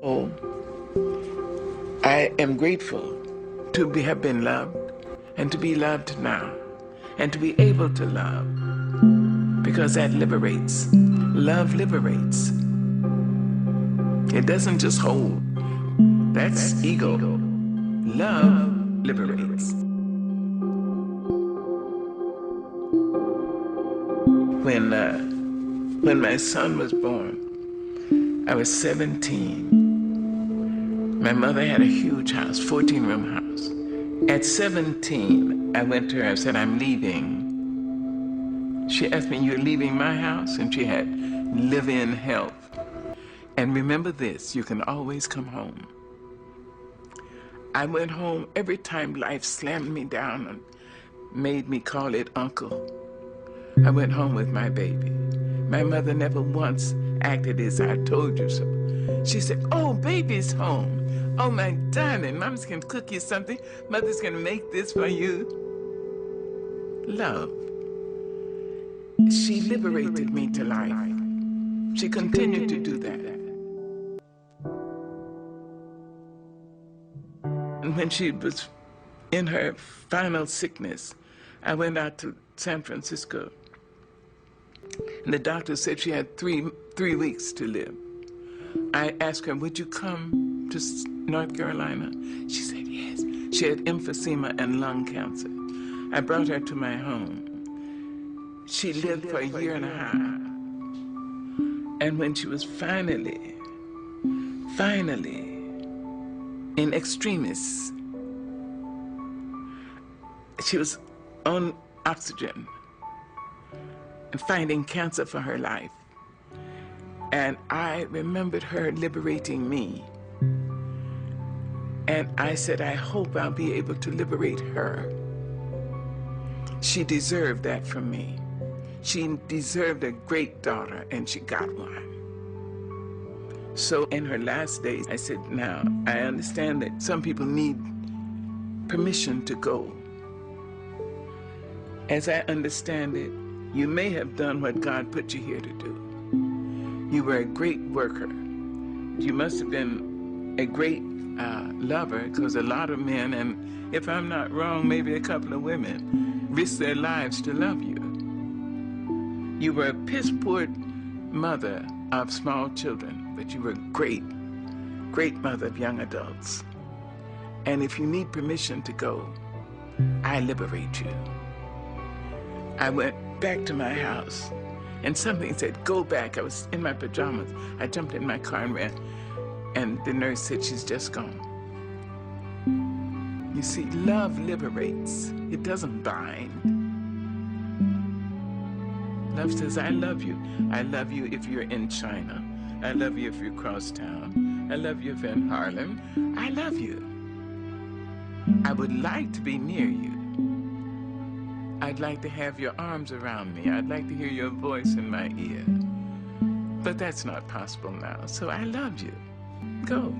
Oh, I am grateful to have been loved and to be loved now and to be able to love because that liberates. Love liberates. It doesn't just hold. That's ego. Love liberates. When my son was born, I was 17. My mother had a huge house, 14-room house. At 17, I went to her and said, I'm leaving. She asked me, you're leaving my house? And she had live-in help. And remember this, you can always come home. I went home every time life slammed me down and made me call it uncle. I went home with my baby. My mother never once acted as I told you so. She said, oh, baby's home. Oh, my darling, Mama's gonna cook you something. Mother's gonna make this for you. Love. She liberated me to life. She continued to do that. And when she was in her final sickness, I went out to San Francisco. And the doctor said she had three weeks to live. I asked her, would you come to North Carolina? She said yes. She had emphysema and lung cancer. I brought her to my home. She lived for a year and a half. And when she was finally, in extremis, she was on oxygen and fighting cancer for her life. And I remembered her liberating me. And I said, I hope I'll be able to liberate her. She deserved that from me. She deserved a great daughter, and she got one. So in her last days, I said, now, I understand that some people need permission to go. As I understand it, you may have done what God put you here to do. You were a great worker. You must have been a great lover, because a lot of men, and if I'm not wrong, maybe a couple of women, risk their lives to love you. You were a piss-poor mother of small children, but you were a great mother of young adults. And if you need permission to go, I liberate you. I went back to my house, and something said, go back. I was in my pajamas. I jumped in my car and ran, and the nurse said, she's just gone. You see, love liberates. It doesn't bind. Love says, I love you. I love you if you're in China. I love you if you're across town. I love you if you're in Harlem. I love you. I would like to be near you. I'd like to have your arms around me. I'd like to hear your voice in my ear. But that's not possible now. So I love you. Go.